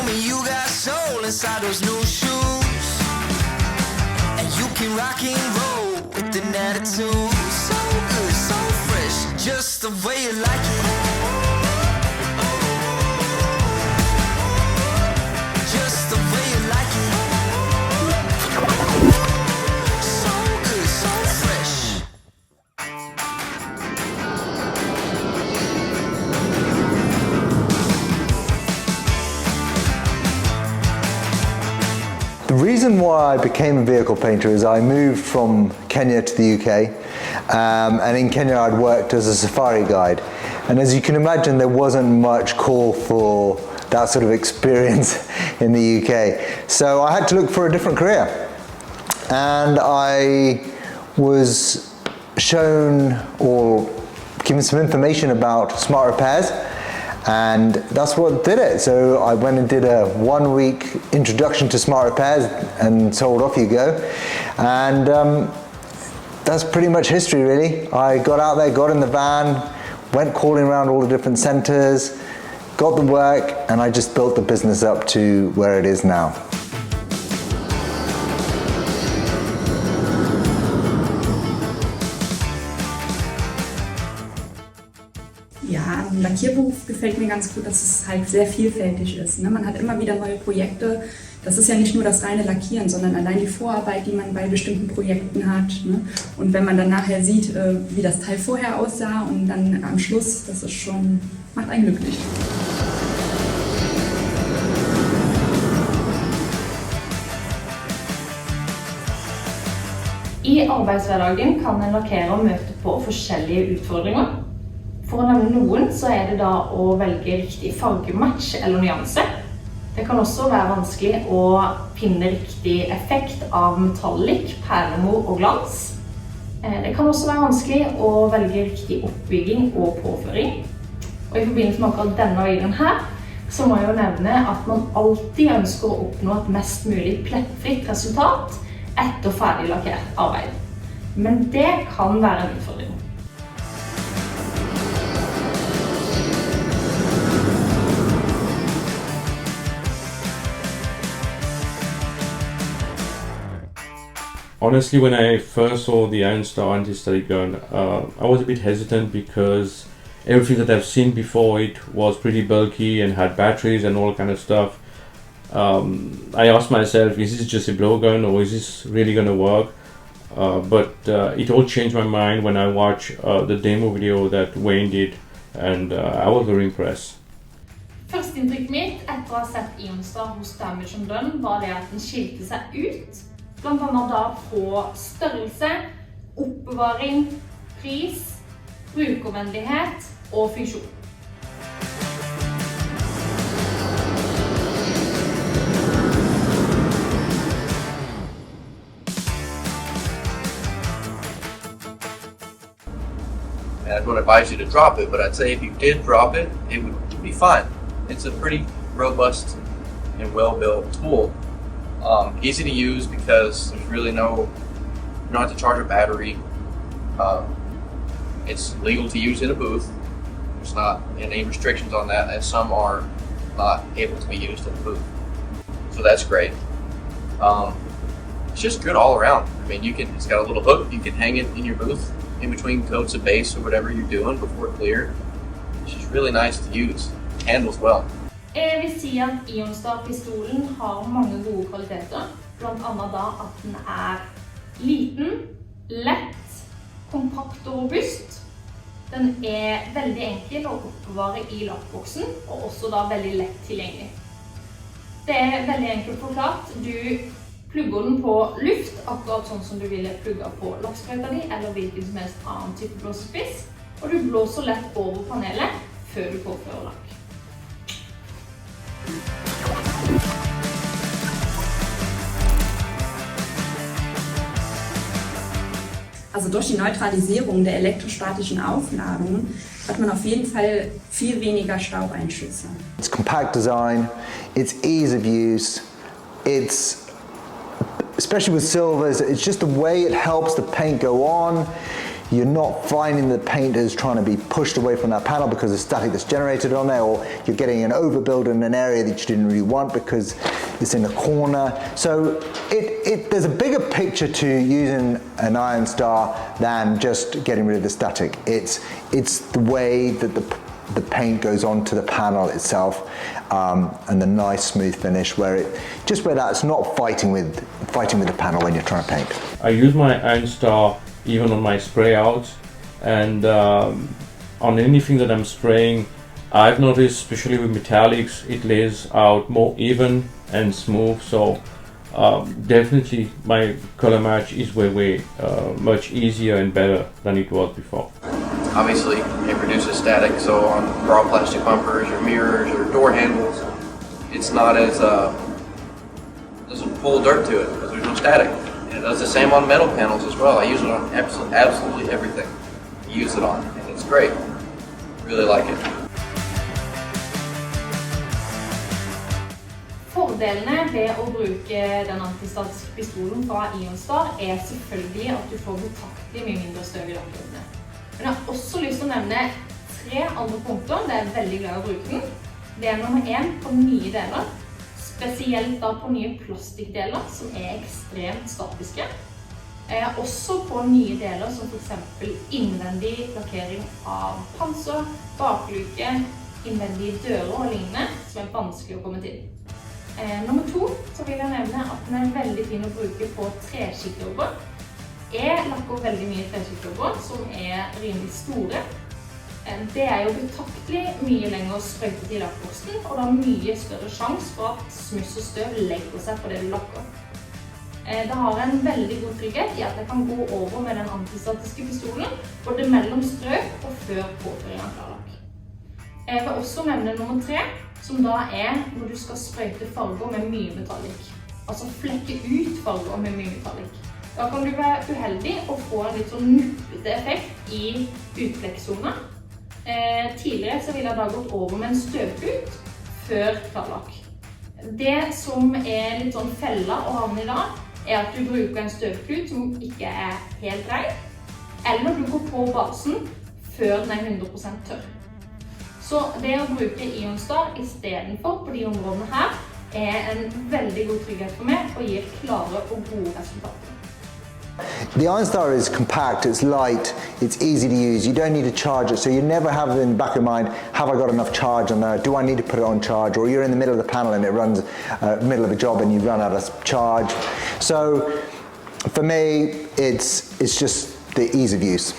told me you got soul inside those new shoes, and you can rock and roll with an attitude. So good, so fresh, just the way you like it. Just the way you like it. So good, so fresh. The reason why I became a vehicle painter is I moved from Kenya to the UK, and in Kenya I'd worked as a safari guide, and as you can imagine there wasn't much call for that sort of experience in the UK, so I had to look for a different career, and I was shown or given some information about smart repairs, and that's what did it. So I went and did a 1-week introduction to smart repairs and told off you go, and that's pretty much history really. I got out there, got in the van, went calling around all the different centres, got the work, and I just built the business up to where it is now. Ja, im Lackierberuf gefällt mir ganz gut, dass es halt sehr vielfältig ist. Ne? Man hat immer wieder neue Projekte. Das ist ja nicht nur das reine Lackieren, sondern allein die Vorarbeit, die man bei bestimmten Projekten hat. Ne? Und wenn man dann nachher sieht, wie das Teil vorher aussah und dann am Schluss, das ist schon, macht einen glücklich. I arbeidshverdagen kan en lakkerer møte på forskjellige utfordringer. For å nevne noen så det da å velge riktig fargematch eller nyanse. Det kan også være vanskelig å finne riktig effekt av metallic, perlemor og glans. Det kan også være vanskelig å velge riktig oppbygging og påføring. Og i forbindelse med akkurat denne videoen her, så må jeg jo nevne at man alltid ønsker å oppnå et mest mulig plettfritt resultat etter ferdig lakkert arbeid. Men det kan være en utfordring. Honestly, when I first saw the Iron Star anti-static gun, I was a bit hesitant because everything that I've seen before it was pretty bulky and had batteries and all kind of stuff. I asked myself, is this just a blowgun or is this really going to work? But it all changed my mind when I watched the demo video that Wayne did, and I was very impressed. Førsteinntrykket mitt etter å ha sett Iron Star hos Damage & Done var det at den skilte seg ut. Blant annet da på størrelse, oppbevaring, pris, brukervennlighet og funksjon. I don't advise you to drop it, but I'd say if you did drop it, it would be fine. It's a pretty robust and well-built tool. Easy to use because there's really you don't have to charge a battery. It's legal to use in a booth. There's not any restrictions on that, as some are not able to be used in a booth. So that's great. It's just good all around. I mean, it's got a little hook, you can hang it in your booth in between coats of base or whatever you're doing before it clear. It's just really nice to use. It handles well. Jeg vil si at Iron Star-pistolen har mange gode kvaliteter, blant annet da at den liten, lett, kompakt og robust. Den veldig enkel å oppbevare i lakkboksen, og også da veldig lett tilgjengelig. Det veldig enkelt forklart. Du plugger den på luft, akkurat sånn som du ville plugge på lakksprøyta di, eller hvilken som helst annen type blåsespiss, og du blåser lett over panelet før du påfører lakk. Also durch die Neutralisierung der elektrostatischen Aufladung hat man auf jeden Fall viel weniger Staubeinschüsse. It's compact design, it's ease of use, especially with silvers, it's just the way it helps the paint go on. you're not finding the paint is trying to be pushed away from that panel because of static that's generated on there, or you're getting an overbuild in an area that you didn't really want because it's in a corner. So there's a bigger picture to using an Iron Star than just getting rid of the static. It's the way that the paint goes onto the panel itself, and the nice smooth finish where that's not fighting with the panel when you're trying to paint. I use my Iron Star even on my spray outs, and on anything that I'm spraying, I've noticed, especially with metallics, it lays out more even and smooth. So definitely my color match is way much easier and better than it was before. Obviously, it reduces static, so on raw plastic bumpers or mirrors or door handles, it's not as doesn't pull dirt to it because there's no static. And it does the same on metal panels as well. I use it on absolutely everything. I use it on, and it's great. Really like it. Fordelene ved å bruke den antistatiske pistolen fra Ionstar er selvfølgelig at du får betraktelig mye mindre støv i lakkene. Men jeg har også lyst til å nevne 3 andre punkter der jeg er veldig glad i å bruke den. Det er nummer 1 på nye deler, spesielt da på nye plastikkdeler som er ekstremt statiske. Også på nye deler som for eksempel innvendig lakkering av panser, bakluke, innvendige dører og lignende som er vanskelig å komme til. Nummer 2 så vil jeg nevne at den er veldig fin å bruke på treskikkelrobber. Jeg lakker veldig mye treskikkelrobber som er rimelig store. Det er jo betraktelig mye lenger sprøytet i lakkborsten, og det har mye større sjanse for at smuss og støv legger seg på det du lakker. Det har en veldig god trygghet i at jeg kan gå over med den antistatiske pistolen både mellom strøk og før påføring av klarlakk. Jeg vil også nevne nummer 3, som da er når du skal sprøyte farger med mye metallic. Altså flekke ut farger med mye metallic. Da kan du være uheldig og få en litt sånn nuppete effekt i utflekksonen. Tidligere så ville jeg da gått over med en støvklut før klarlakk. Det som er litt sånn fella å havne i dag, er at du bruker en støvklut som ikke er helt rein, eller du går på basen før den er 100% tørr. Så det å bruke Ionstar i stedet for på de områdene her er en veldig god trygghet for meg og gir klare og gode resultater. The Iron Star is compact, it's light, it's easy to use. You don't need to charge it, so you never have in the back of your mind, have I got enough charge on there? Do I need to put it on charge? Or you're in the middle of the panel and it runs, middle of a job and you run out of charge. So for me, it's just the ease of use.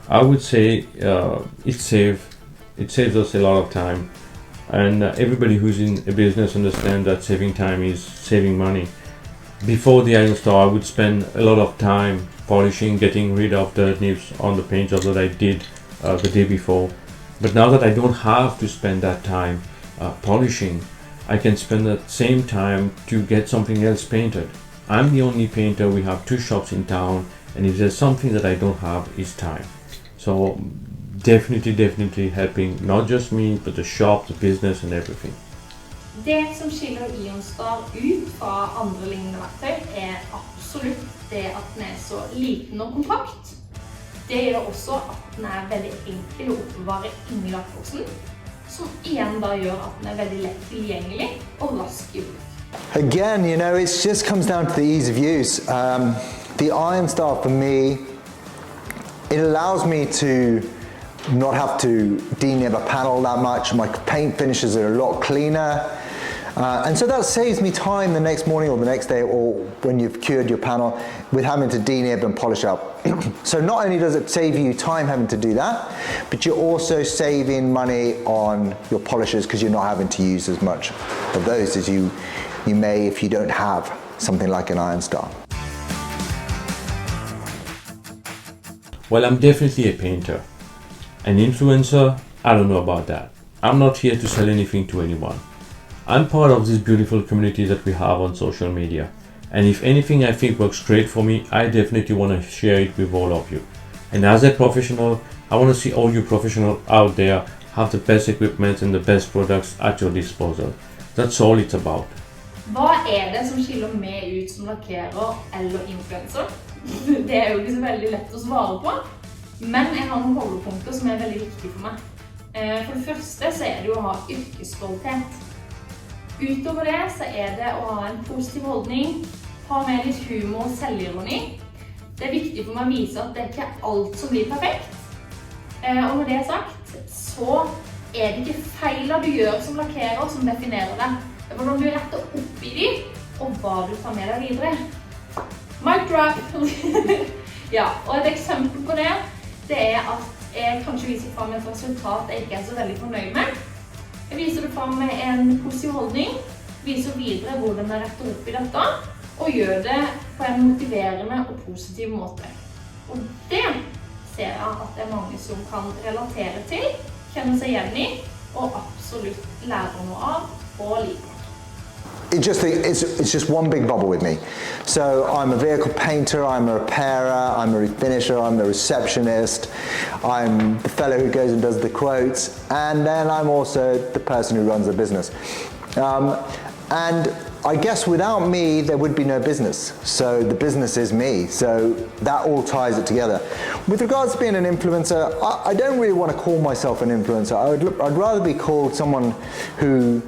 I would say it saves us a lot of time, and everybody who's in a business understands that saving time is saving money. Before the Iron Star, I would spend a lot of time polishing, getting rid of the nibs on the paint job that I did the day before. But now that I don't have to spend that time polishing, I can spend that same time to get something else painted. I'm the only painter, we have 2 shops in town, and if there's something that I don't have, it's time. So definitely helping not just me, but the shop, the business and everything. Det som skiller Ionstar ut fra andre lignende verktøy er absolutt det at den er så liten og kompakt. Det gjør også at den er veldig enkel å oppbevare inni lakkboksen, som igjen da gjør at den er veldig lett tilgjengelig og rask i bruk. Again, you know, it just comes down to the ease of use. The Iron Star for me, it allows me to not have to denib a panel that much. My paint finishes are a lot cleaner. And so that saves me time the next morning or the next day or when you've cured your panel with having to denib and polish up. So not only does it save you time having to do that, but you're also saving money on your polishes because you're not having to use as much of those as you may if you don't have something like an Iron Star. Well, I'm definitely a painter. An influencer, I don't know about that. I'm not here to sell anything to anyone. I'm part of this beautiful community that we have on social media. And if anything I think works great for me, I definitely want to share it with all of you. And as a professional, I want to see all you professionals out there have the best equipment and the best products at your disposal. That's all it's about. Hva det som skiller meg ut som lakkerer eller influencer? Det jo ikke så veldig lett å svare på, men jeg har noen holdepunkter som veldig viktige for meg. For det første så det jo å ha yrkesstolthet. Utover det så det å ha en positiv holdning, ha med litt humor og selvironi. Det viktig for meg å vise at det ikke alt som blir perfekt. Og når det sagt, så det ikke feiler du gjør som lakkerer som definerer deg. Det hvordan du retter opp i dem, og hva du tar med deg videre. Mic drop! Ja, og et eksempel på det at jeg kanskje viser frem et resultat jeg ikke så veldig fornøyd med. Jeg viser det frem med en positiv holdning, viser videre hvordan jeg retter opp i dette, og gjør det på en motiverende og positiv måte. Og det ser jeg at det mange som kan relatere til, kjenner seg igjen i, og absolutt lærer noe av og liker. It's just one big bubble with me. So I'm a vehicle painter, I'm a repairer, I'm a refinisher, I'm the receptionist, I'm the fellow who goes and does the quotes, and then I'm also the person who runs the business. And I guess without me, there would be no business. So the business is me. So that all ties it together. With regards to being an influencer, I don't really want to call myself an influencer. I'd rather be called someone who,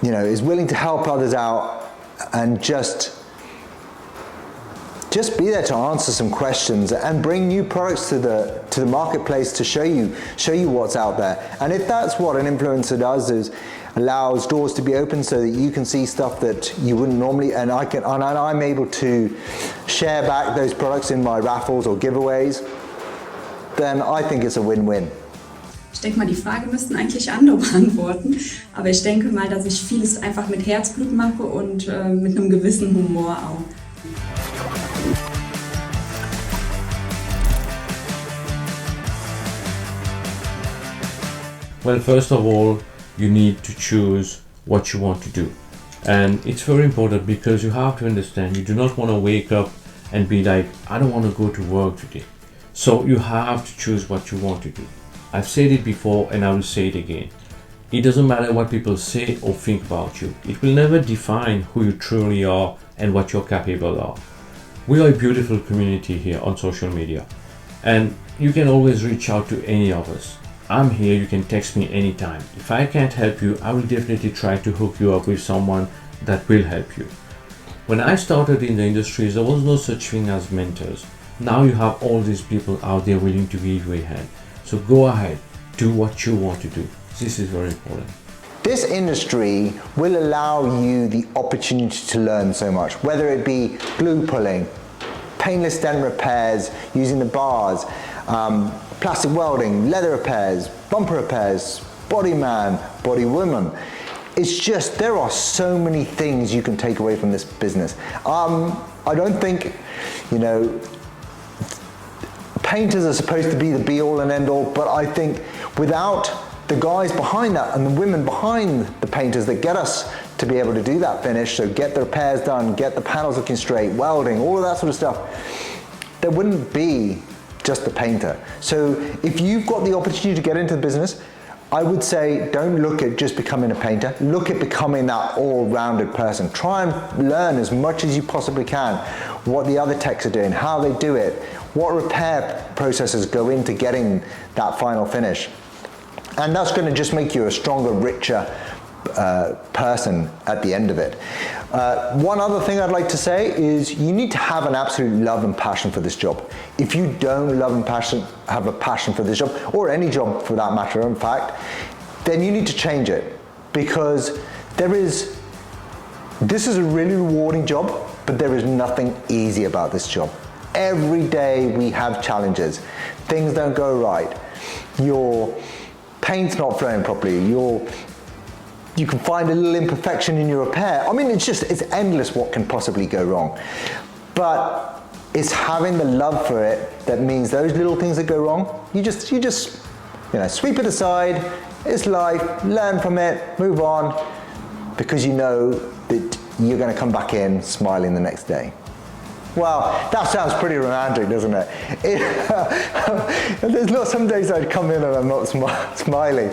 you know, is willing to help others out and just be there to answer some questions and bring new products to the marketplace to show you what's out there. And if that's what an influencer does, is allows doors to be open so that you can see stuff that you wouldn't normally, and I'm able to share back those products in my raffles or giveaways, then I think it's a win-win. Ich denke mal, die Frage müssten eigentlich andere beantworten, aber ich denke mal, dass ich vieles einfach mit Herzblut mache und mit einem gewissen Humor auch. Well, first of all, you need to choose what you want to do. And it's very important because you have to understand you do not want to wake up and be like, I don't want to go to work today. So you have to choose what you want to do. I've said it before and I will say it again. It doesn't matter what people say or think about you. It will never define who you truly are and what you're capable of. We are a beautiful community here on social media, and you can always reach out to any of us. I'm here, you can text me anytime. If I can't help you, I will definitely try to hook you up with someone that will help you. When I started in the industry, there was no such thing as mentors. Now you have all these people out there willing to give you a hand. So go ahead, do what you want to do. This is very important. This industry will allow you the opportunity to learn so much, whether it be glue pulling, paintless dent repairs using the bars, plastic welding, leather repairs, bumper repairs, body man, body woman. It's just, there are so many things you can take away from this business. I don't think, you know, painters are supposed to be the be all and end all, but I think without the guys behind that and the women behind the painters that get us to be able to do that finish, so get the repairs done, get the panels looking straight, welding, all of that sort of stuff, there wouldn't be just the painter. So if you've got the opportunity to get into the business, I would say don't look at just becoming a painter, look at becoming that all-rounded person. Try and learn as much as you possibly can what the other techs are doing, how they do it, what repair processes go into getting that final finish. And that's going to just make you a stronger, richer person at the end of it. One other thing I'd like to say is you need to have an absolute love and passion for this job. If you don't love and have a passion for this job, or any job for that matter, in fact, then you need to change it, because this is a really rewarding job, but there is nothing easy about this job. Every day we have challenges. Things don't go right. Your paint's not flowing properly. You can find a little imperfection in your repair. I mean, it's endless what can possibly go wrong. But it's having the love for it that means those little things that go wrong, you just sweep it aside. It's life, learn from it, move on, because you know that you're going to come back in smiling the next day. Well, that sounds pretty romantic, doesn't it? There's not some days I'd come in and I'm not smiling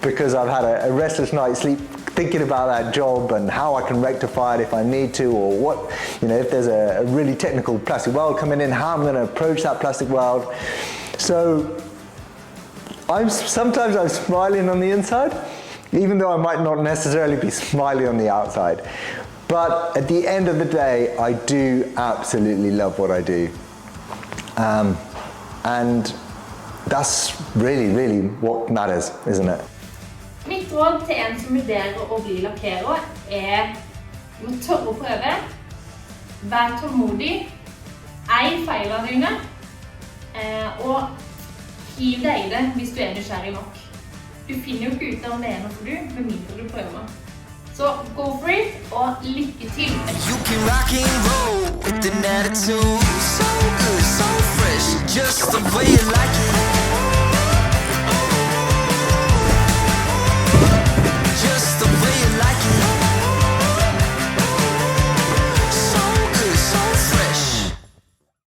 because I've had a restless night's sleep thinking about that job and how I can rectify it if I need to, or what, if there's a really technical plastic weld coming in, how I'm going to approach that plastic weld. So sometimes I'm smiling on the inside, even though I might not necessarily be smiling on the outside. But at the end of the day, I do absolutely love what I do. And that's really, really what matters, isn't it? Mitt råd til en som vurderer å bli lakkerer du må tørre å prøve, vær tålmodig, ei feilene dine, og hiv deg i det hvis du nysgjerrig nok. Du finner jo ikke ut om det noe for du, med mindre du prøver. Så go for it, og lykke til! You can rock and roll with an attitude so good, so